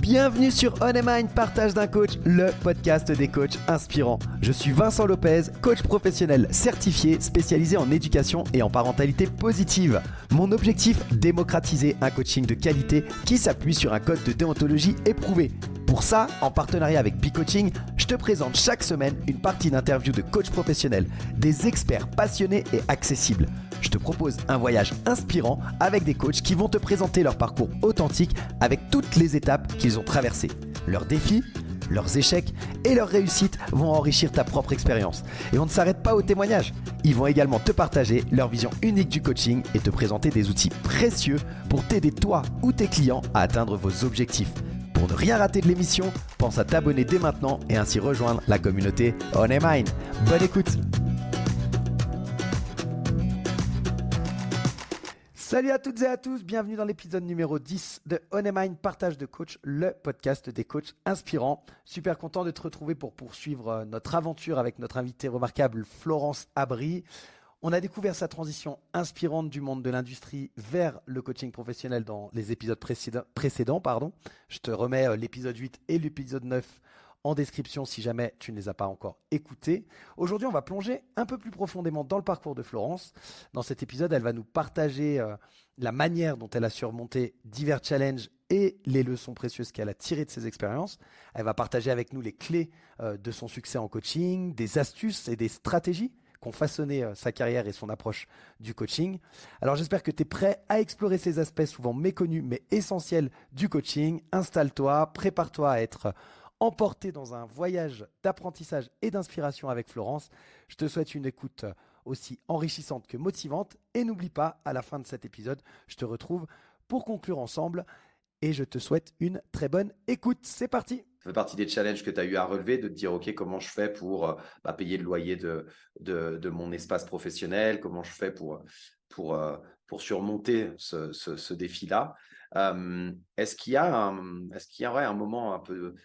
Bienvenue sur On Mind, partage d'un coach, le podcast des coachs inspirants. Je suis Vincent Lopez, coach professionnel certifié, spécialisé en éducation et en parentalité positive. Mon objectif, démocratiser un coaching de qualité qui s'appuie sur un code de déontologie éprouvé. Pour ça, en partenariat avec B-Coaching, je te présente chaque semaine une partie d'interviews de coachs professionnels, des experts passionnés et accessibles. Je te propose un voyage inspirant avec des coachs qui vont te présenter leur parcours authentique avec toutes les étapes qu'ils ont traversées. Leurs défis, leurs échecs et leurs réussites vont enrichir ta propre expérience. Et on ne s'arrête pas aux témoignages. Ils vont également te partager leur vision unique du coaching et te présenter des outils précieux pour t'aider toi ou tes clients à atteindre vos objectifs. Pour ne rien rater de l'émission, pense à t'abonner dès maintenant et ainsi rejoindre la communauté On Mind. Bonne écoute! Salut à toutes et à tous, bienvenue dans l'épisode numéro 10 de On Mind, partage de coach, le podcast des coachs inspirants. Super content de te retrouver pour poursuivre notre aventure avec notre invitée remarquable Florence Abry. On a découvert sa transition inspirante du monde de l'industrie vers le coaching professionnel dans les épisodes précédents. Je te remets l'épisode 8 et l'épisode 9 en description si jamais tu ne les as pas encore écoutés. Aujourd'hui, on va plonger un peu plus profondément dans le parcours de Florence. Dans cet épisode, elle va nous partager la manière dont elle a surmonté divers challenges et les leçons précieuses qu'elle a tirées de ses expériences. Elle va partager avec nous les clés de son succès en coaching, des astuces et des stratégies qui ont façonné sa carrière et son approche du coaching. Alors j'espère que tu es prêt à explorer ces aspects souvent méconnus mais essentiels du coaching. Installe-toi, prépare-toi à être emporté dans un voyage d'apprentissage et d'inspiration avec Florence. Je te souhaite une écoute aussi enrichissante que motivante et n'oublie pas, à la fin de cet épisode, je te retrouve pour conclure ensemble et je te souhaite une très bonne écoute. C'est parti! Ça fait partie des challenges que tu as eu à relever, de te dire, OK, comment je fais pour payer le loyer de mon espace professionnel, comment je fais pour surmonter ce défi-là. Est-ce qu'il y a un moment un peu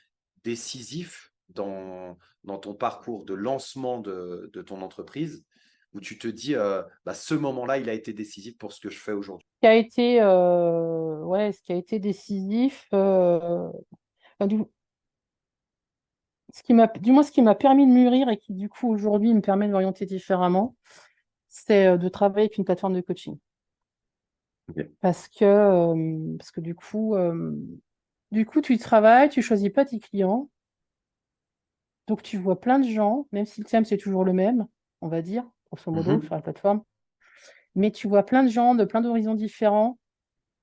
décisif dans ton parcours de lancement de ton entreprise où tu te dis, ce moment-là, il a été décisif pour ce que je fais aujourd'hui? Ce qui a été décisif, ce qui m'a permis de mûrir et qui, du coup, aujourd'hui, me permet de m'orienter différemment, c'est de travailler avec une plateforme de coaching. Ok. Parce que du coup, tu travailles, tu choisis pas tes clients, donc tu vois plein de gens, même si le thème, c'est toujours le même, on va dire, grosso modo, sur la plateforme, mais tu vois plein de gens de plein d'horizons différents.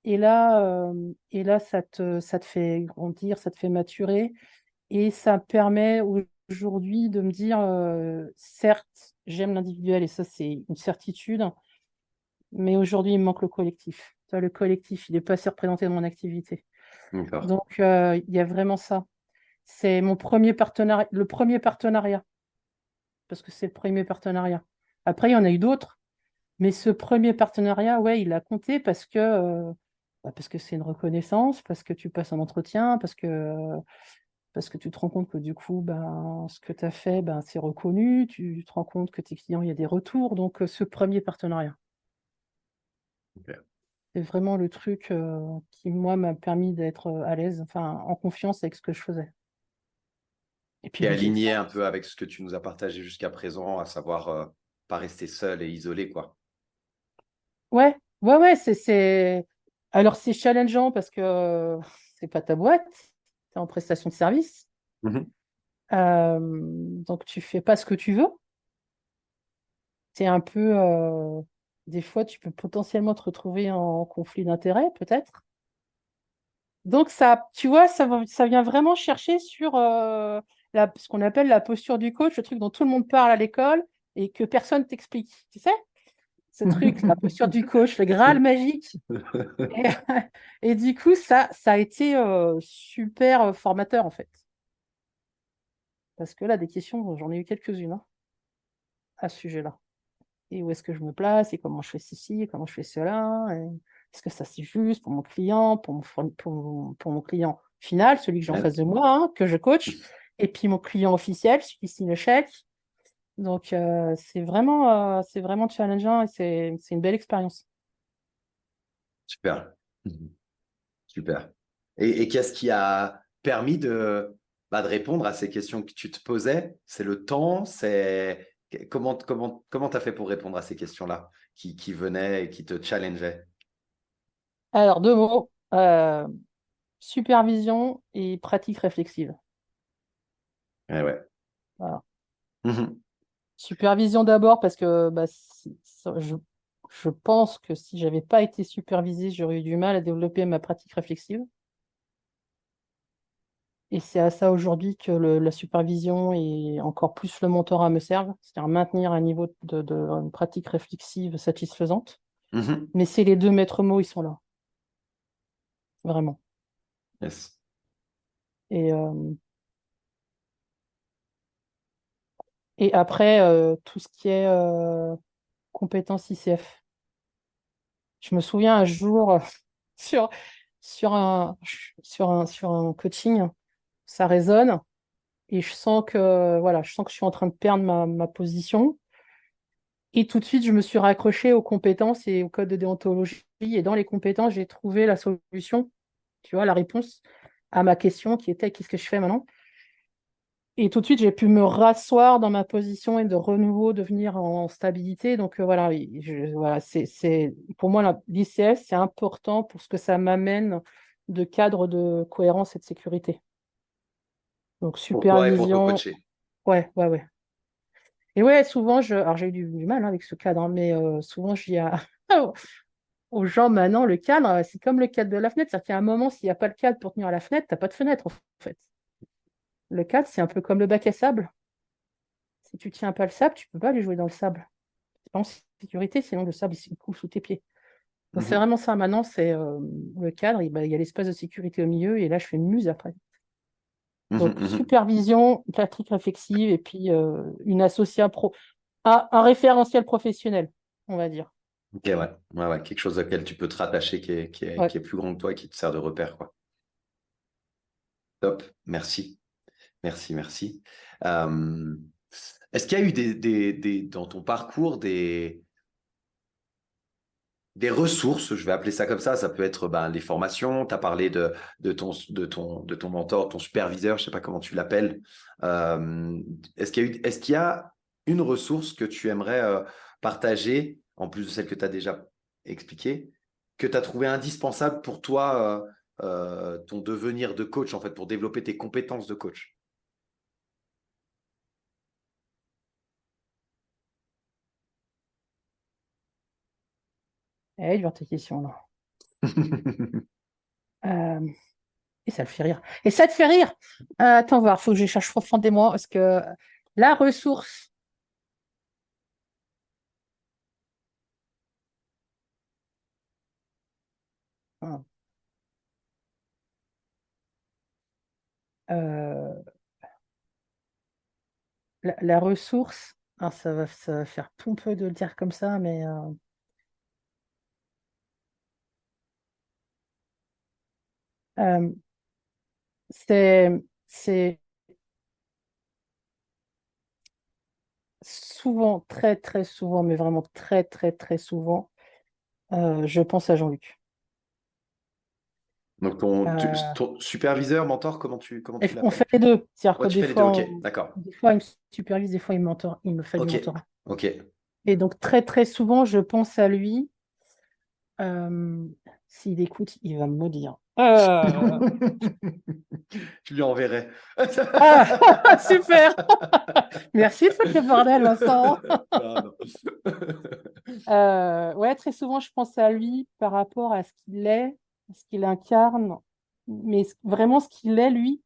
Et là, ça te fait grandir, ça te fait maturer. Et ça permet aujourd'hui de me dire, certes, j'aime l'individuel et ça, c'est une certitude, mais aujourd'hui, il me manque le collectif. Le collectif, il n'est pas assez représenté dans mon activité. D'accord. Donc, il y a vraiment ça. C'est le premier partenariat, parce que c'est le premier partenariat. Après, il y en a eu d'autres, mais ce premier partenariat, ouais, il a compté parce que c'est une reconnaissance, parce que tu passes un entretien, parce que tu te rends compte que du coup, ce que tu as fait, c'est reconnu, tu te rends compte que tes clients, il y a des retours. Donc, ce premier partenariat, Ok. c'est vraiment le truc qui, moi, m'a permis d'être à l'aise, en confiance avec ce que je faisais. Et puis, Et aligné un peu avec ce que tu nous as partagé jusqu'à présent, à savoir pas rester seul et isolé, quoi. Ouais, Alors, c'est challengeant parce que c'est pas ta boîte, tu es en prestation de service. Donc, tu fais pas ce que tu veux. C'est un peu, des fois, tu peux potentiellement te retrouver en conflit d'intérêts, peut-être. Donc, ça, tu vois, ça vient vraiment chercher sur ce qu'on appelle la posture du coach, le truc dont tout le monde parle à l'école et que personne t'explique. Tu sais, ce truc, la posture du coach, le Graal magique. Et du coup, ça a été super formateur, en fait. Parce que là, des questions, j'en ai eu quelques-unes à ce sujet-là. Et où est-ce que je me place, et comment je fais ceci, et comment je fais cela, et est-ce que ça c'est juste pour mon client, pour mon client final, celui que j'ai en face de moi, que je coach, et puis mon client officiel, celui qui signe le chèque. Donc c'est vraiment challengeant et c'est une belle expérience. Super. Super. Et qu'est-ce qui a permis de répondre à ces questions que tu te posais? C'est le temps? Comment tu as fait pour répondre à ces questions-là qui venaient et qui te challengeaient? Alors, deux mots, supervision et pratique réflexive. Ouais, ouais. Voilà. Mhm. Supervision d'abord parce que je pense que si j'avais pas été supervisée, j'aurais eu du mal à développer ma pratique réflexive. Et c'est à ça aujourd'hui que la supervision et encore plus le mentorat me servent, c'est-à-dire maintenir un niveau de pratique réflexive satisfaisante. Mhm. Mais c'est les deux maîtres mots, ils sont là, vraiment. Yes. Et, et après, tout ce qui est compétences ICF. Je me souviens un jour sur, sur un coaching, ça résonne et je sens que je suis en train de perdre ma position. Et tout de suite, je me suis raccrochée aux compétences et au code de déontologie. Et dans les compétences, j'ai trouvé la solution, tu vois, la réponse à ma question qui était qu'est-ce que je fais maintenant? Et tout de suite, j'ai pu me rasseoir dans ma position et de renouveau devenir en stabilité. Donc voilà, voilà pour moi, l'ICF, c'est important pour ce que ça m'amène de cadre de cohérence et de sécurité. Donc Pour toi et pour te supervision, coacher. ouais, ouais, ouais. Et ouais, souvent, alors j'ai eu du mal avec ce cadre, hein, mais souvent, je dis aux gens maintenant, le cadre, c'est comme le cadre de la fenêtre. C'est-à-dire qu'il y a un moment, s'il n'y a pas le cadre pour tenir la fenêtre, tu n'as pas de fenêtre, en fait. Le cadre, c'est un peu comme le bac à sable. Si tu tiens pas le sable, tu peux pas aller jouer dans le sable. C'est pas en sécurité, sinon le sable, il coule sous tes pieds. Donc c'est Mhm. vraiment ça. Maintenant, c'est le cadre, il y a l'espace de sécurité au milieu, et là, je fais une muse après. Mhm. Donc Mhm. supervision, pratique réflexive, et puis une association un référentiel professionnel, on va dire. Ok, ouais. Ouais, ouais. Quelque chose auquel tu peux te rattacher Ouais. qui est plus grand que toi et qui te sert de repère, quoi. Top. Merci. Merci, merci. Euh, Est-ce qu'il y a eu dans ton parcours des ressources, je vais appeler ça comme ça peut être les formations, tu as parlé de ton mentor, ton superviseur, je ne sais pas comment tu l'appelles. Est-ce qu'il y a une ressource que tu aimerais partager, en plus de celle que tu as déjà expliquée, que tu as trouvé indispensable pour toi, ton devenir de coach, en fait, pour développer tes compétences de coach? Eh, dur tes questions, là. Euh, Et ça le fait rire. Et ça te fait rire. Attends voir, il faut que je cherche profondément parce que la ressource. Hein, euh, la ressource, alors ça va faire pompeux de le dire comme ça, mais euh, c'est souvent, très très souvent, mais vraiment très très très souvent, je pense à Jean-Luc. Donc, Euh, ton superviseur, mentor, comment tu on fait l'appelles? les deux. C'est-à-dire que Ouais, tu des fais les deux, fois, ok, d'accord. des fois, il me supervise, des fois, il me fait du Ok, mentorat. ok. Et donc, très très souvent, je pense à lui. Euh, S'il écoute, il va me maudire. Je lui enverrai. Ah, super! Merci de foutre le bordel, Vincent. Non, non. Ouais, très souvent, je pense à lui par rapport à ce qu'il est, ce qu'il incarne, mais vraiment ce qu'il est, lui,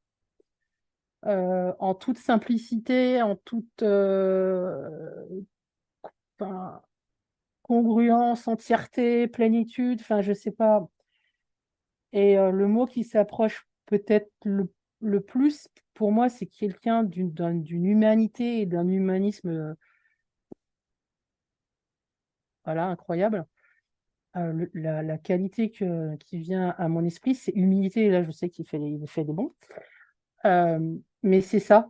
en toute simplicité, en toute enfin, congruence, entièreté, plénitude, enfin, je sais pas. Et le mot qui s'approche peut-être le plus pour moi, c'est quelqu'un d'une humanité et d'un humanisme voilà, incroyable. La qualité qui vient à mon esprit, c'est humilité. Et là, je sais il fait des bons. Mais c'est ça.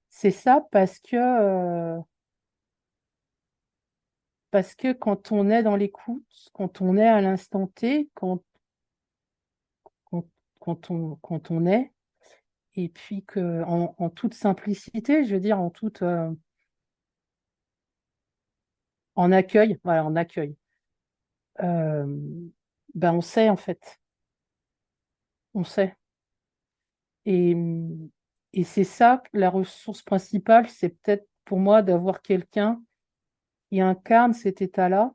C'est ça parce que quand on est dans l'écoute, quand on est à l'instant T, quand, quand on est, et puis en toute simplicité, je veux dire, en accueil, voilà, en accueil. Euh, ben on sait en fait, on sait. Et, et c'est ça, la ressource principale, c'est peut-être pour moi d'avoir quelqu'un qui incarne cet état-là.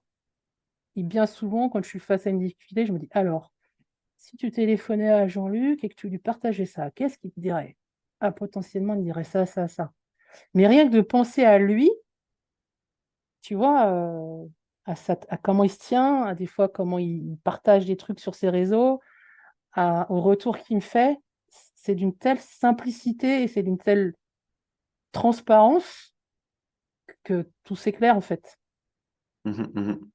Et bien souvent, quand je suis face à une difficulté, je me dis, alors, si tu téléphonais à Jean-Luc et que tu lui partageais ça, qu'est-ce qu'il te dirait? Ah, potentiellement, il dirait ça, ça, ça. Mais rien que de penser à lui, tu vois, à comment il se tient, à des fois comment il partage des trucs sur ses réseaux, au retour qu'il me fait, c'est d'une telle simplicité et c'est d'une telle transparence que tout s'éclaire en fait. Mhm, mhm.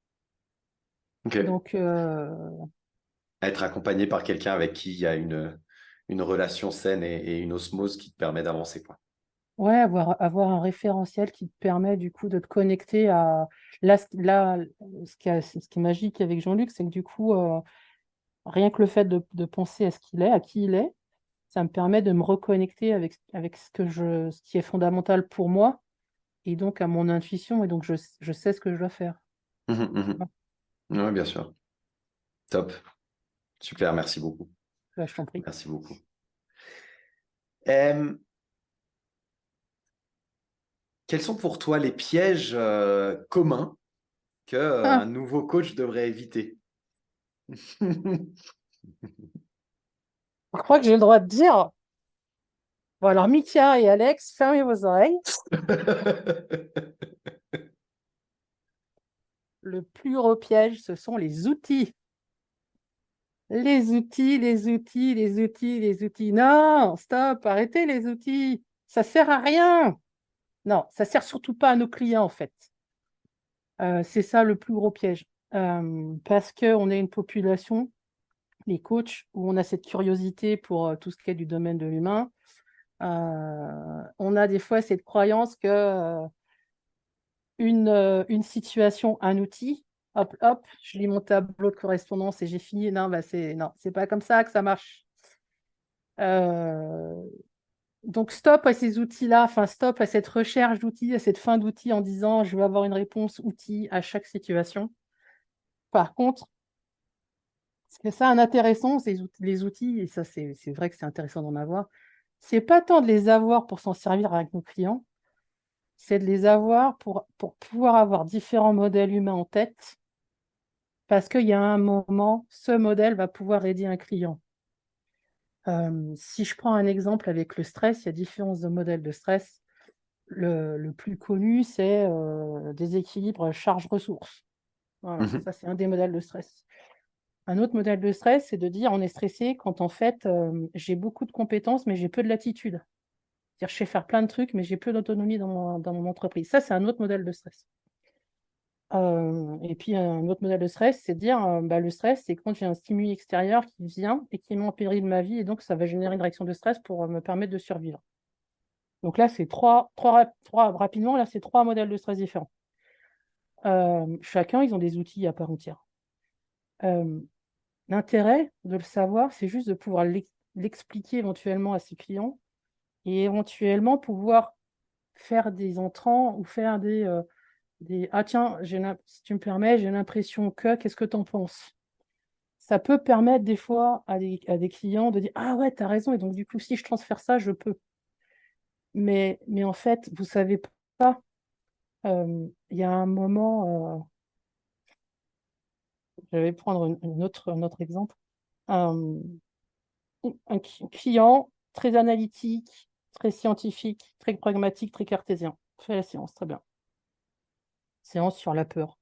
Ok. Donc, Être accompagné par quelqu'un avec qui il y a une relation saine et une osmose qui te permet d'avancer, quoi. ouais, avoir un référentiel qui te permet du coup de te connecter à... Là, ce qui est magique avec Jean-Luc, c'est que du coup, rien que le fait de penser à ce qu'il est, à qui il est, ça me permet de me reconnecter avec ce qui est fondamental pour moi et donc à mon intuition et donc je sais ce que je dois faire. Mhm, mhm. Ouais, bien sûr. Top. Super, merci beaucoup. Là, je t'en prie. Merci beaucoup. Euh, Quels sont pour toi les pièges communs que, un Ah, nouveau coach devrait éviter? je crois que j'ai le droit de dire. Bon, alors, Mika et Alex, fermez vos oreilles. Le plus gros piège, ce sont les outils. Les outils, les outils, les outils, les outils. Non, stop, arrêtez les outils. Ça sert à rien. Non, ça sert surtout pas à nos clients, en fait. C'est ça le plus gros piège. Parce qu'on est une population, les coachs, où on a cette curiosité pour tout ce qui est du domaine de l'humain. On a des fois cette croyance que une situation, un outil, hop, hop, je lis mon tableau de correspondance et j'ai fini. Non, bah non, c'est pas comme ça que ça marche. Euh, donc, stop à ces outils-là, enfin, stop à cette recherche d'outils, à cette fin d'outils en disant je veux avoir une réponse outil à chaque situation. Par contre, ce que ça a intéressant, c'est les outils, et ça, c'est vrai que c'est intéressant d'en avoir, c'est pas tant de les avoir pour s'en servir avec nos clients, c'est de les avoir pour pouvoir avoir différents modèles humains en tête, parce qu'il y a un moment, ce modèle va pouvoir aider un client. Si je prends un exemple avec le stress, il y a différents modèles de stress. Le plus connu, c'est déséquilibre charge-ressources. Voilà, Mhm, ça, c'est un des modèles de stress. Un autre modèle de stress, c'est de dire on est stressé quand en fait j'ai beaucoup de compétences, mais j'ai peu de latitude. C'est-à-dire je sais faire plein de trucs, mais j'ai peu d'autonomie dans mon entreprise. Ça, c'est un autre modèle de stress. Et puis un autre modèle de stress, c'est de dire bah, le stress, c'est quand j'ai un stimuli extérieur qui vient et qui met en péril ma vie, et donc ça va générer une réaction de stress pour me permettre de survivre. Donc là, c'est rapidement, là, c'est trois modèles de stress différents. Chacun, ils ont des outils à part entière. Euh, L'intérêt de le savoir, c'est juste de pouvoir l'expliquer éventuellement à ses clients et éventuellement pouvoir faire des entrants ou faire des ah tiens, si tu me permets, j'ai l'impression que, qu'est-ce que tu en penses? Ça peut permettre des fois à des clients de dire ah ouais, tu as raison, et donc du coup, si je transfère ça, je peux. Mais en fait, vous savez pas, il y a un moment, je vais prendre un autre exemple. Un, client très analytique, très scientifique, très pragmatique, très cartésien. Fait la séance, très bien. Séance sur la peur.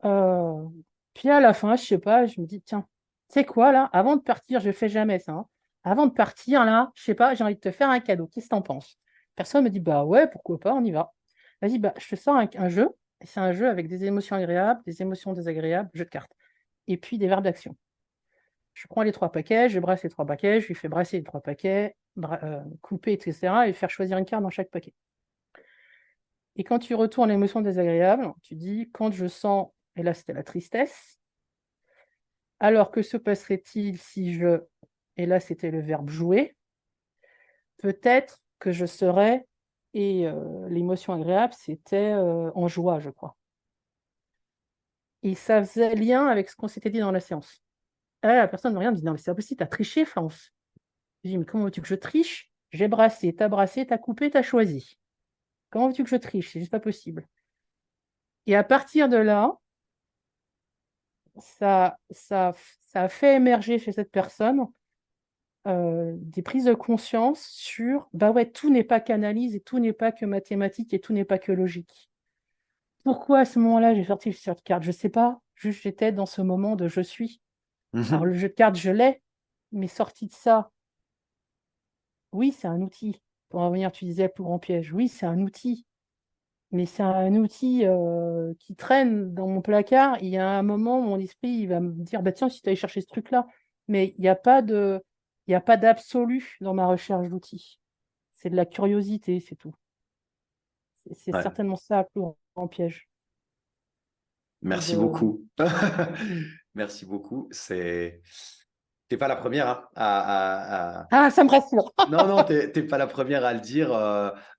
Euh, Puis à la fin, je sais pas, je me dis, tiens, tu sais quoi là, avant de partir, je fais jamais ça, hein. Avant de partir, là, je sais pas, j'ai envie de te faire un cadeau. Qu'est-ce que t'en penses? Personne me dit, bah ouais, pourquoi pas, on y va. Vas-y, bah, je te sors un jeu. Et c'est un jeu avec des émotions agréables, des émotions désagréables, jeu de cartes. Et puis des verbes d'action. Je prends les trois paquets, je brasse les trois paquets, je lui fais brasser les trois paquets, couper, etc. et faire choisir une carte dans chaque paquet. Et quand tu retournes l'émotion désagréable, tu dis, quand je sens, et là c'était la tristesse, alors que se passerait-il si je, et là c'était le verbe jouer, peut-être que je serais, et l'émotion agréable, c'était en joie, je crois. Et ça faisait lien avec ce qu'on s'était dit dans la séance. Et là, la personne me regarde, me dit, non, mais c'est pas possible, t'as triché, France. Je dis, mais comment veux-tu que je triche? J'ai brassé, t'as coupé, t'as choisi. Comment veux-tu que je triche? C'est juste pas possible. Et à partir de là, ça a fait émerger chez cette personne des prises de conscience sur, bah ouais, tout n'est pas qu'analyse et tout n'est pas que mathématique et tout n'est pas que logique. Pourquoi à ce moment-là, j'ai sorti le jeu de cartes? Je ne sais pas, juste j'étais dans ce moment de je suis. Alors le jeu de cartes, je l'ai, mais sorti de ça, oui, c'est un outil. Pour en revenir, tu disais le plus grand piège. Oui, c'est un outil, mais c'est un outil qui traîne dans mon placard. Il y a un moment, mon esprit il va me dire, bah tiens, si tu allais chercher ce truc-là, mais il n'y a pas d'absolu dans ma recherche d'outils. C'est de la curiosité, c'est tout. C'est Ouais. certainement ça le plus grand piège. Merci beaucoup. Merci beaucoup. T'es pas la première hein, Ah, ça me rassure. Non, non, t'es pas la première à le dire.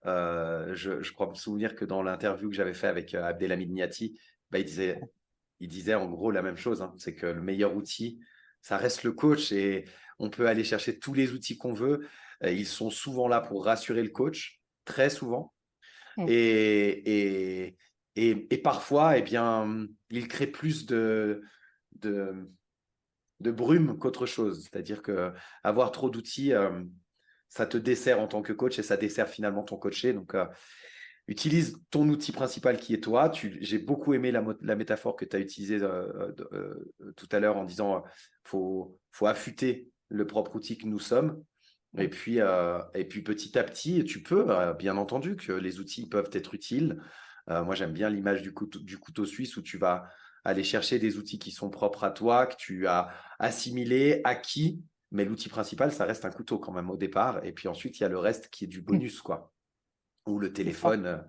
Je crois me souvenir que dans l'interview que j'avais fait avec Abdelhamid Niati, bah, il disait en gros la même chose. Hein. C'est que le meilleur outil, ça reste le coach et on peut aller chercher tous les outils qu'on veut. Ils sont souvent là pour rassurer le coach, très souvent. Mm. Et parfois, eh bien, il crée plus de, de brume qu'autre chose. C'est-à-dire que avoir trop d'outils, ça te dessert en tant que coach et ça dessert finalement ton coaché. Donc, utilise ton outil principal qui est toi. J'ai beaucoup aimé la métaphore que tu as utilisée tout à l'heure en disant faut affûter le propre outil que nous sommes. Et puis petit à petit, tu peux, bien entendu, que les outils peuvent être utiles. Moi, j'aime bien l'image du couteau suisse où tu vas aller chercher des outils qui sont propres à toi, que tu as assimilés, acquis. Mais l'outil principal, ça reste un couteau quand même au départ. Et puis ensuite, il y a le reste qui est du bonus, quoi. Ou le C'est ça. téléphone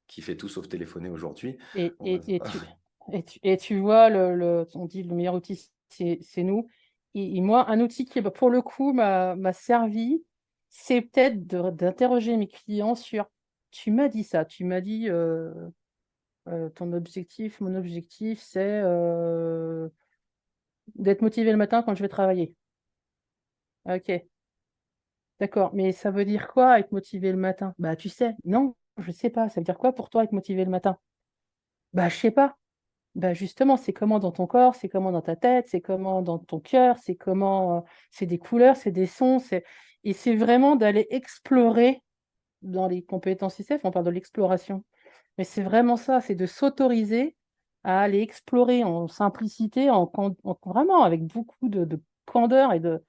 qui fait tout sauf téléphoner aujourd'hui. Et, et, et, tu, et tu vois, on dit le meilleur outil, c'est nous. Et moi, un outil qui, pour le coup, m'a servi, c'est peut-être d'interroger mes clients sur, tu m'as dit ça, tu m'as dit, ton objectif, mon objectif, c'est d'être motivé le matin quand je vais travailler. Ok, d'accord, mais ça veut dire quoi être motivé le matin? Bah, tu sais, non, je sais pas. Ça veut dire quoi pour toi être motivé le matin? Bah, je sais pas. Bah justement, c'est comment dans ton corps, c'est comment dans ta tête, c'est comment dans ton cœur, c'est comment, c'est des couleurs, c'est des sons, et c'est vraiment d'aller explorer dans les compétences ICF, on parle de l'exploration, mais c'est vraiment ça, c'est de s'autoriser à aller explorer en simplicité, vraiment avec beaucoup de candeur et de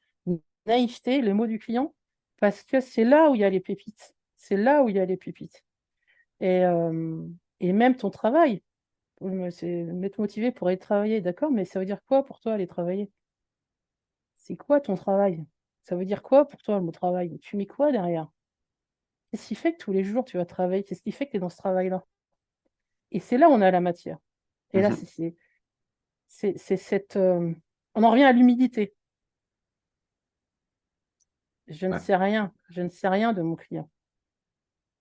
naïveté, le mot du client, parce que c'est là où il y a les pépites, c'est là où il y a les pépites. Et, euh, et même ton travail. C'est m'être motivé pour aller travailler, d'accord, mais ça veut dire quoi pour toi aller travailler? C'est quoi ton travail? Ça veut dire quoi pour toi le mot travail? Tu mets quoi derrière? Qu'est-ce qui fait que tous les jours tu vas travailler? Qu'est-ce qui fait que tu es dans ce travail-là? Et c'est là où on a la matière. Et là, c'est cette. On en revient à l'humilité. Je ne Ouais. sais rien. Je ne sais rien de mon client.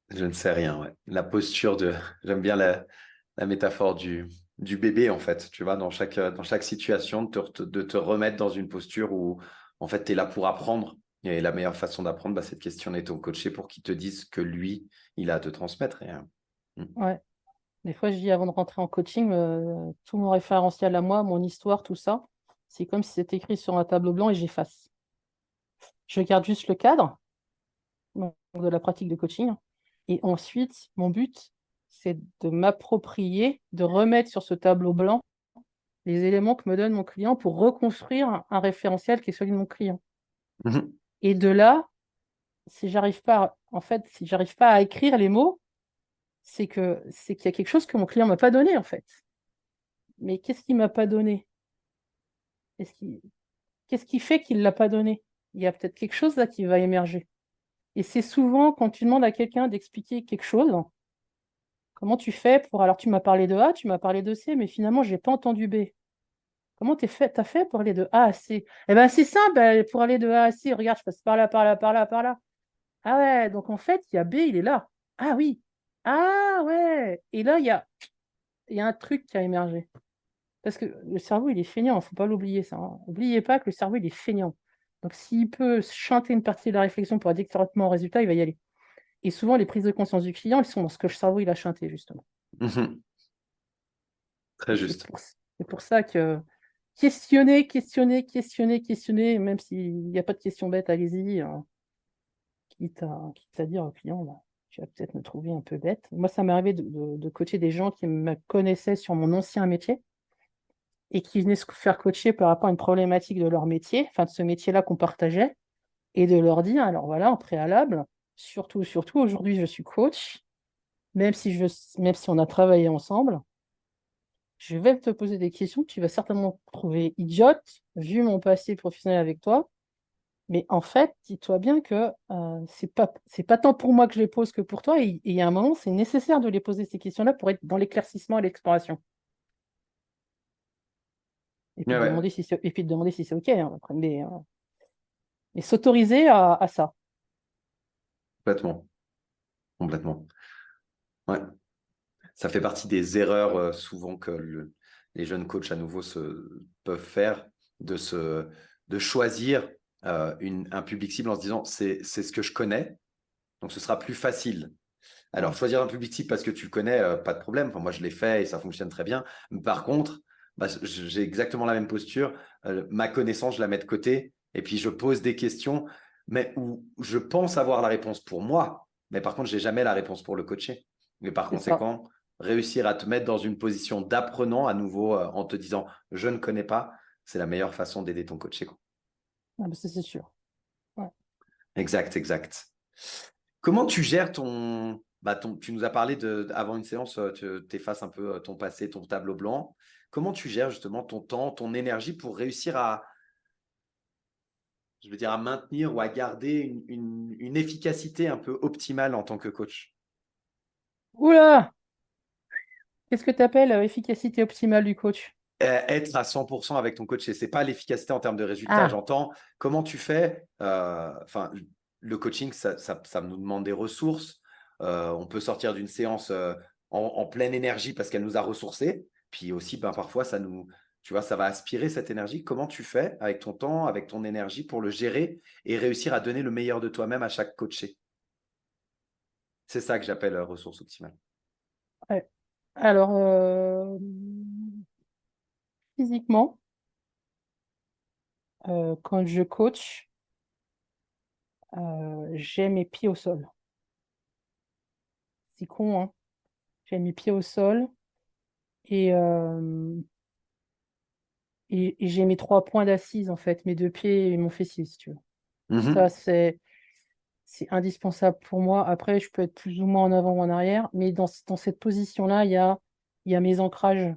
Je ne sais rien, ouais. La posture j'aime bien la métaphore du bébé, en fait, tu vois, dans chaque situation, de te remettre dans une posture où, en fait, tu es là pour apprendre. Et la meilleure façon d'apprendre, bah, c'est de questionner ton coaché pour qu'il te dise que lui, il a à te transmettre. Ouais. Des fois, je dis avant de rentrer en coaching, tout mon référentiel à moi, mon histoire, tout ça, c'est comme si c'était écrit sur un tableau blanc et j'efface. Je garde juste le cadre de la pratique de coaching. Et ensuite, mon but, c'est de m'approprier, de remettre sur ce tableau blanc les éléments que me donne mon client pour reconstruire un référentiel qui est celui de mon client. Mhm. Et de là, si j'arrive pas, en fait, si j'arrive pas à écrire les mots, c'est qu'il y a quelque chose que mon client m'a pas donné, en fait. Mais qu'est-ce qu'il m'a pas donné? Qu'est-ce qui fait qu'il l'a pas donné? Il y a peut-être quelque chose là qui va émerger. Et c'est souvent quand tu demandes à quelqu'un d'expliquer quelque chose, comment tu fais pour... Alors, tu m'as parlé de A, tu m'as parlé de C, mais finalement, je n'ai pas entendu B. Comment tu as fait pour aller de A à C? Eh bien, c'est simple, pour aller de A à C, regarde, je passe par là, par là, par là, par là. Ah ouais, donc en fait, il y a B, il est là. Ah oui. Ah ouais. Et là, il y a un truc qui a émergé. Parce que le cerveau, il est feignant, il ne faut pas l'oublier ça. N'oubliez pas que le cerveau, il est feignant. Donc s'il peut chanter une partie de la réflexion pour aller directement au résultat, il va y aller. Et souvent, les prises de conscience du client, elles sont dans ce que le cerveau, il a chanté, justement. Mhm. Très Et juste. c'est pour ça que questionner, questionner, questionner, questionner, même s'il n'y a pas de question bête, allez-y. Quitte à dire au client, bah, tu vas peut-être me trouver un peu bête. Moi, ça m'est arrivé de coacher des gens qui me connaissaient sur mon ancien métier et qui venaient se faire coacher par rapport à une problématique de leur métier, enfin de ce métier-là qu'on partageait, et de leur dire, alors voilà, en préalable, surtout, aujourd'hui, je suis coach, même si on a travaillé ensemble, je vais te poser des questions que tu vas certainement trouver idiotes, vu mon passé professionnel avec toi. Mais en fait, dis-toi bien que c'est pas tant pour moi que je les pose que pour toi. Et il y a un moment, c'est nécessaire de les poser ces questions-là pour être dans l'éclaircissement et l'exploration. Et puis Ouais, de ouais, demander et puis de demander si c'est OK, hein, après. Mais s'autoriser à ça. complètement. Complètement. Ouais. Ça fait partie des erreurs souvent que les jeunes coachs à nouveau peuvent faire, de, se, de choisir un public cible en se disant c'est ce que je connais, donc ce sera plus facile. Alors, Ouais, choisir un public cible parce que tu le connais, pas de problème. Enfin, moi, je l'ai fait et ça fonctionne très bien. Mais par contre, bah, j'ai exactement la même posture. Ma connaissance, je la mets de côté et puis je pose des questions, mais où je pense avoir la réponse pour moi. Mais par contre, je n'ai jamais la réponse pour le coacher. Mais par c'est ça. conséquent, réussir à te mettre dans une position d'apprenant à nouveau en te disant je ne connais pas, c'est la meilleure façon d'aider ton coaché, quoi. Ah, bah, ça, c'est sûr. Ouais. Exact, exact. Comment tu gères tu nous as parlé avant une séance, tu effaces un peu ton passé, ton tableau blanc. Comment tu gères justement ton temps, ton énergie pour réussir je veux dire, à maintenir ou à garder une efficacité un peu optimale en tant que coach? Oula! Qu'est-ce que tu appelles efficacité optimale du coach? Être à 100% avec ton coach, et c'est pas l'efficacité en termes de résultats. Ah, J'entends comment tu fais. Enfin, le coaching, ça nous demande des ressources. On peut sortir d'une séance en pleine énergie parce qu'elle nous a ressourcés. Puis aussi, ben, parfois, tu vois, ça va aspirer cette énergie. Comment tu fais avec ton temps, avec ton énergie pour le gérer et réussir à donner le meilleur de toi-même à chaque coaché? C'est ça que j'appelle ressources optimales. ouais. Alors, physiquement, quand je coach, j'ai mes pieds au sol. C'est con, hein? J'ai mes pieds au sol et, euh, et j'ai mes 3 points d'assise, en fait, mes 2 pieds et mon fessier, si tu veux. Ça, Mhm. c'est indispensable pour moi. Après, je peux être plus ou moins en avant ou en arrière, mais dans cette position-là, il y a mes ancrages.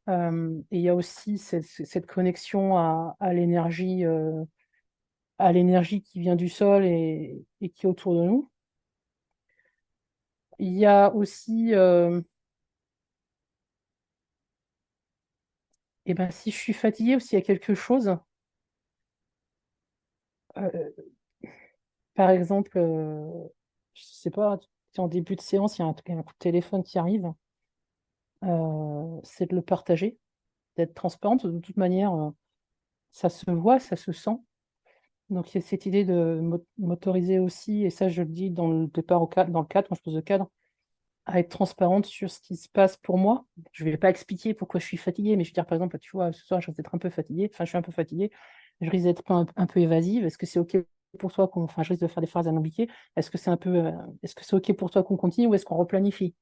Et il y a aussi cette connexion à l'énergie qui vient du sol et qui est autour de nous. Il y a aussi, eh ben, si je suis fatiguée ou s'il y a quelque chose, euh, par exemple, je sais pas, en début de séance, il y a un coup de téléphone qui arrive, c'est de le partager, d'être transparente. De toute manière, ça se voit, ça se sent. Donc, il y a cette idée de m'autoriser aussi, et ça, je le dis dans le départ dans le cadre, quand je pose le cadre, à être transparente sur ce qui se passe pour moi. Je ne vais pas expliquer pourquoi je suis fatiguée, mais je vais dire, par exemple, tu vois, ce soir, je risque d'être un peu fatiguée, enfin, je suis un peu fatiguée, je risque d'être un peu évasive. Est-ce que c'est OK pour toi enfin, je risque de faire des phrases alambiquées. Est-ce que c'est OK pour toi qu'on continue ou est-ce qu'on replanifie?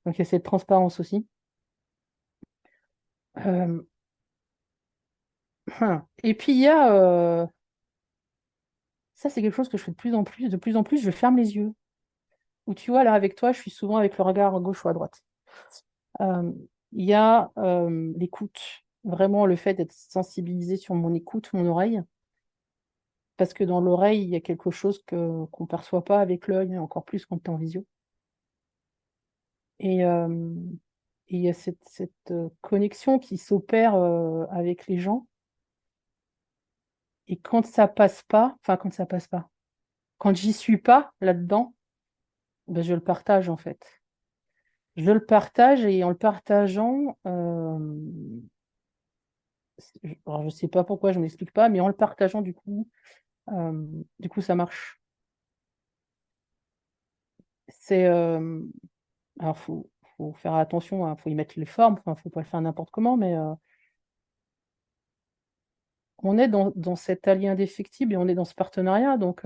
Donc, il y a cette transparence aussi. Euh, Et puis, il y a, ça, c'est quelque chose que je fais de plus en plus. De plus en plus, je ferme les yeux. Ou tu vois, là, avec toi, je suis souvent avec le regard à gauche ou à droite. Euh, il y a l'écoute, vraiment le fait d'être sensibilisé sur mon écoute, mon oreille, parce que dans l'oreille, il y a quelque chose qu'on ne perçoit pas avec l'œil, encore plus quand tu es en visio. Et, euh, et il y a cette connexion qui s'opère avec les gens. Et quand ça passe pas, enfin quand ça passe pas, quand j'y suis pas là-dedans, ben, je le partage en fait. Je le partage et en le partageant, alors je sais pas pourquoi, je ne m'explique pas, mais en le partageant du coup ça marche. C'est, alors faut faire attention, hein, faut y mettre les formes, enfin, faut pas le faire n'importe comment, mais on est dans cet allié indéfectible et on est dans ce partenariat, donc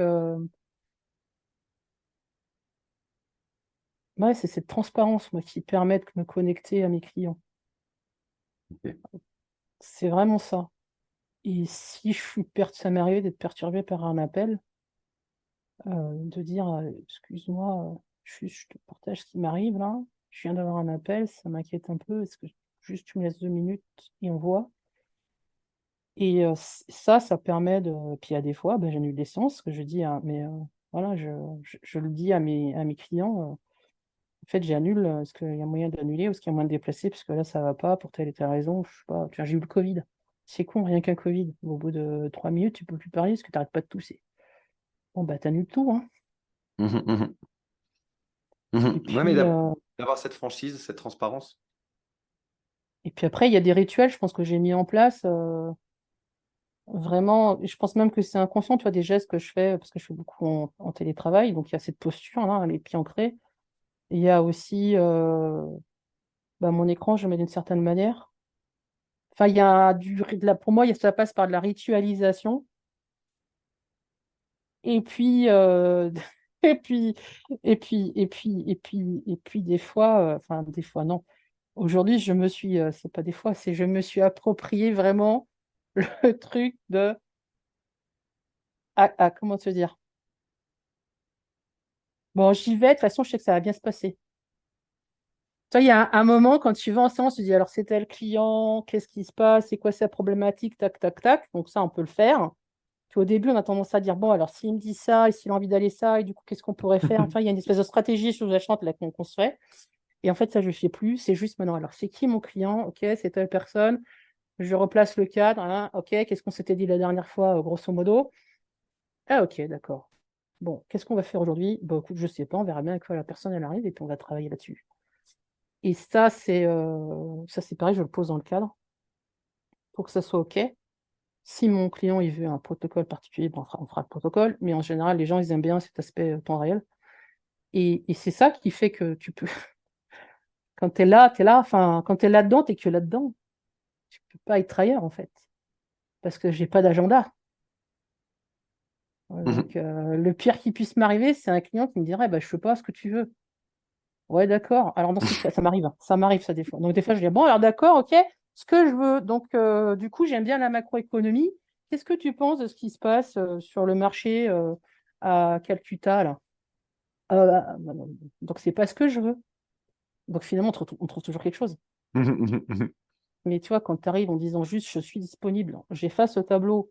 ouais, c'est cette transparence moi, qui permet de me connecter à mes clients. Ok. C'est vraiment ça. Et si je suis ça m'est arrivé d'être perturbée par un appel, de dire excuse-moi, je te partage ce qui m'arrive là, je viens d'avoir un appel, ça m'inquiète un peu, est-ce que juste tu me laisses 2 minutes et on voit. Et ça permet de. Puis il y a des fois, ben, j'annule des séances, que je dis, mais voilà, je le dis à mes clients, en fait, j'annule, est-ce qu'il y a moyen d'annuler ou est-ce qu'il y a moyen de déplacer, parce que là, ça va pas pour telle et telle raison, je sais pas, tu vois, j'ai eu le Covid. C'est con, rien qu'un Covid. Au bout de 3 minutes, tu peux plus parler parce que tu n'arrêtes pas de tousser. Bon, bah, t'annules tout, hein. Mhm, mhm, Et mhm. Ouais, mais puis, d'avoir cette franchise, cette transparence. après, il y a des rituels, je pense que j'ai mis en place. Vraiment, je pense même que c'est inconscient, tu vois, des gestes que je fais, parce que je fais beaucoup en télétravail, donc il y a cette posture, là, les pieds ancrés. Et il y a aussi bah, mon écran, je le mets d'une certaine manière. Enfin, il y a pour moi, ça passe par de la ritualisation. Et puis, et puis, et puis des fois, enfin, des fois, non. Aujourd'hui, c'est pas des fois, c'est je me suis approprié vraiment le truc de, comment te dire? Bon, j'y vais, de toute façon, je sais que ça va bien se passer. Toi, il y a un moment, quand tu vas en séance, tu dis, alors, c'est tel client, qu'est-ce qui se passe, c'est quoi sa problématique, tac, tac, tac. Donc ça, on peut le faire. Puis au début, on a tendance à dire, bon, alors s'il me dit ça, et s'il a envie d'aller ça, et du coup, qu'est-ce qu'on pourrait faire? Enfin, il y a une espèce de stratégie sous-jacente là qu'on se fait. Et en fait, ça, je ne sais plus. C'est juste maintenant, alors, c'est qui mon client? OK, c'est telle personne. Je replace le cadre. Hein, OK, qu'est-ce qu'on s'était dit la dernière fois, grosso modo? Ah, OK, d'accord. Bon, qu'est-ce qu'on va faire aujourd'hui? Bon, écoute, je ne sais pas, on verra bien à quoi la personne elle arrive et puis on va travailler là-dessus. Et ça, c'est pareil, je le pose dans le cadre pour que ça soit OK. Si mon client il veut un protocole particulier, bon, on fera le protocole, mais en général, les gens ils aiment bien cet aspect temps réel. Et c'est ça qui fait que tu peux, quand tu es là, tu es là, enfin, quand tu es là-dedans, tu es que là-dedans. Tu peux pas être ailleurs en fait, parce que j'ai pas d'agenda. Mhm. Donc, le pire qui puisse m'arriver, c'est un client qui me dirait bah, je fais pas ce que tu veux. Ouais, d'accord. Alors, dans ces cas, ça m'arrive, hein. Ça m'arrive, ça, des fois. Donc, des fois, je dis, bon, alors, d'accord, OK, ce que je veux. Donc, du coup, j'aime bien la macroéconomie. Qu'est-ce que tu penses de ce qui se passe sur le marché à Calcutta, là? Donc, c'est pas ce que je veux. Donc, finalement, on trouve toujours quelque chose. Mhm. Mais tu vois, quand tu arrives en disant juste, je suis disponible, j'efface le tableau,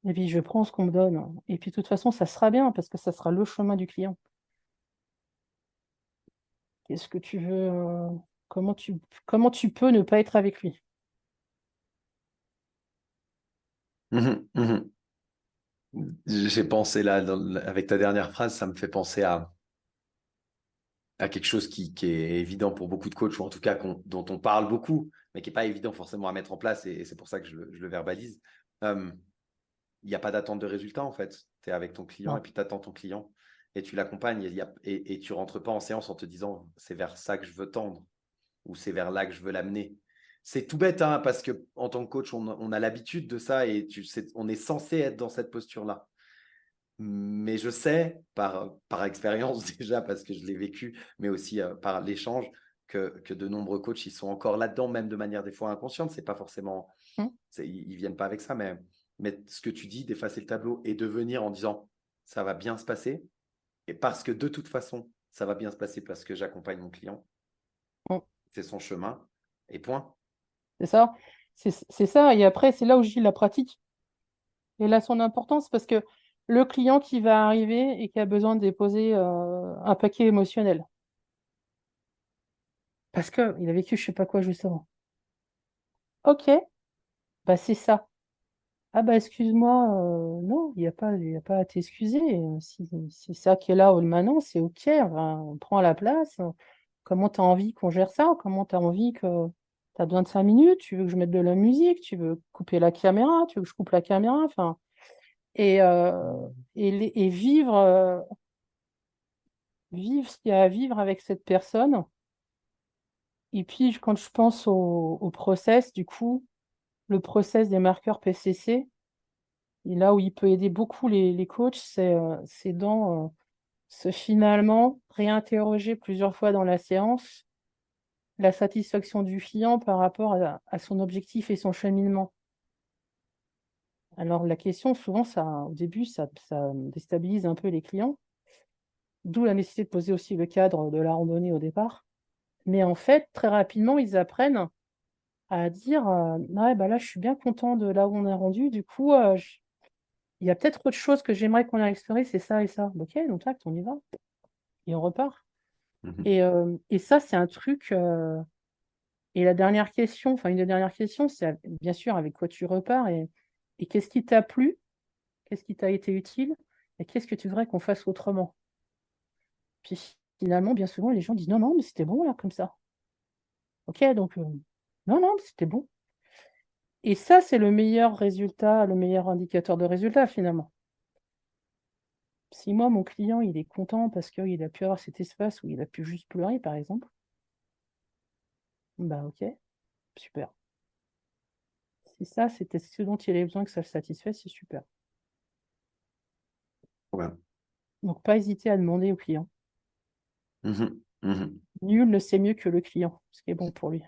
et puis je prends ce qu'on me donne. Et puis, de toute façon, ça sera bien parce que ça sera le chemin du client. Qu'est-ce que tu veux comment tu peux ne pas être avec lui? Mhm. Mhm. J'ai pensé là, avec ta dernière phrase, ça me fait penser à quelque chose qui est évident pour beaucoup de coachs, ou en tout cas dont on parle beaucoup, mais qui n'est pas évident forcément à mettre en place, et c'est pour ça que je le verbalise. Il n'y a pas d'attente de résultat, en fait. Tu es avec ton client et Non. puis tu attends ton client et tu l'accompagnes, et tu rentres pas en séance en te disant c'est vers ça que je veux tendre ou c'est vers là que je veux l'amener. C'est tout bête, hein, parce que en tant que coach, on a l'habitude de ça et on est censé être dans cette posture-là. Mais je sais, par expérience déjà, parce que je l'ai vécu, mais aussi par l'échange, que de nombreux coachs, ils sont encore là-dedans, même de manière des fois inconsciente. C'est pas forcément, Hum, ils viennent pas avec ça, mais ce que tu dis, d'effacer le tableau et de venir en disant, ça va bien se passer, et parce que de toute façon, ça va bien se passer parce que j'accompagne mon client, hum. c'est son chemin, et point. C'est ça. C'est ça. Et après, c'est là où je dis la pratique. Et là, son importance, parce que le client qui va arriver et qui a besoin de déposer un paquet émotionnel, parce qu'il a vécu je sais pas quoi juste avant. OK, bah c'est ça. Ah bah excuse-moi, non, il y a pas à t'excuser. Si c'est ça qui est là maintenant, c'est OK. Enfin, on prend la place. Comment tu as envie qu'on gère ça? Comment tu as envie que... Tu as besoin de 5 minutes? Tu veux que je mette de la musique? Tu veux couper la caméra? Tu veux que je coupe la caméra? Enfin, et vivre ce qu'il y a à vivre avec cette personne. Et puis, quand je pense au process, du coup, le process des marqueurs PCC, et là où il peut aider beaucoup les coachs, c'est dans se finalement réinterroger plusieurs fois dans la séance la satisfaction du client par rapport à son objectif et son cheminement. Alors la question, souvent, au début, ça déstabilise un peu les clients, d'où la nécessité de poser aussi le cadre de la randonnée au départ. Mais en fait, très rapidement, ils apprennent à dire ouais, bah là, je suis bien content de là où on est rendu. Du coup, il y a peut-être autre chose que j'aimerais qu'on ait exploré, c'est ça et ça. Ok, donc tac, on y va. Et on repart. Mhm. Et ça, c'est un truc. Et la dernière question, enfin, une des dernières questions, c'est bien sûr avec quoi tu repars et qu'est-ce qui t'a plu, qu'est-ce qui t'a été utile et qu'est-ce que tu voudrais qu'on fasse autrement. Puis finalement, bien souvent, les gens disent non, non, mais c'était bon là, comme ça. Ok, donc non, non, mais c'était bon. Et ça, c'est le meilleur résultat, le meilleur indicateur de résultat finalement. Si moi, mon client, il est content parce qu'il a pu avoir cet espace où il a pu juste pleurer, par exemple, bah ok, super. Si ça, c'était ce dont il avait besoin que ça le satisfait, c'est super. Ouais. Donc, pas hésiter à demander au client. Mhm. Mhm. Nul ne sait mieux que le client, ce qui est bon pour lui.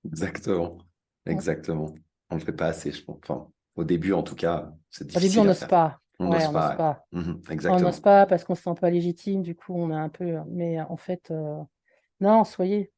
Exactement. Mm. Exactement. On ne le fait pas assez, je pense. Enfin, au début, en tout cas, c'est Au début, on difficile à n'ose faire. pas. On Ouais, n'ose on n'ose pas. pas. Ouais. Mhm. On n'ose Exactement. pas parce qu'on ne se sent pas légitime, du coup, on a un peu. Mais en fait, non, soyez.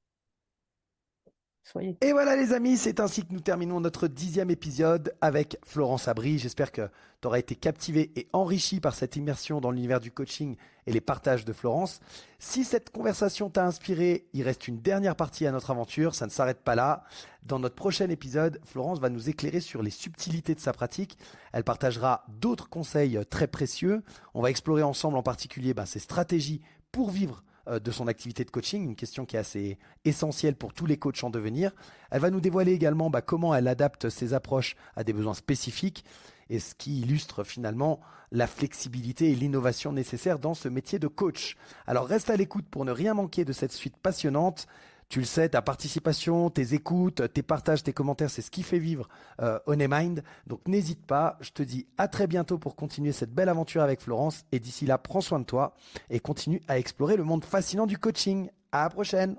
Et voilà les amis, c'est ainsi que nous terminons notre 10e épisode avec Florence Abry. J'espère que tu auras été captivé et enrichi par cette immersion dans l'univers du coaching et les partages de Florence. Si cette conversation t'a inspiré, il reste une dernière partie à notre aventure, ça ne s'arrête pas là. Dans notre prochain épisode, Florence va nous éclairer sur les subtilités de sa pratique. Elle partagera d'autres conseils très précieux. On va explorer ensemble en particulier ses stratégies pour vivre de son activité de coaching, une question qui est assez essentielle pour tous les coachs en devenir. Elle va nous dévoiler également comment elle adapte ses approches à des besoins spécifiques et ce qui illustre finalement la flexibilité et l'innovation nécessaires dans ce métier de coach. Alors reste à l'écoute pour ne rien manquer de cette suite passionnante. Tu le sais, ta participation, tes écoutes, tes partages, tes commentaires, c'est ce qui fait vivre Honeymind. Donc n'hésite pas, je te dis à très bientôt pour continuer cette belle aventure avec Florence. Et d'ici là, prends soin de toi et continue à explorer le monde fascinant du coaching. À la prochaine!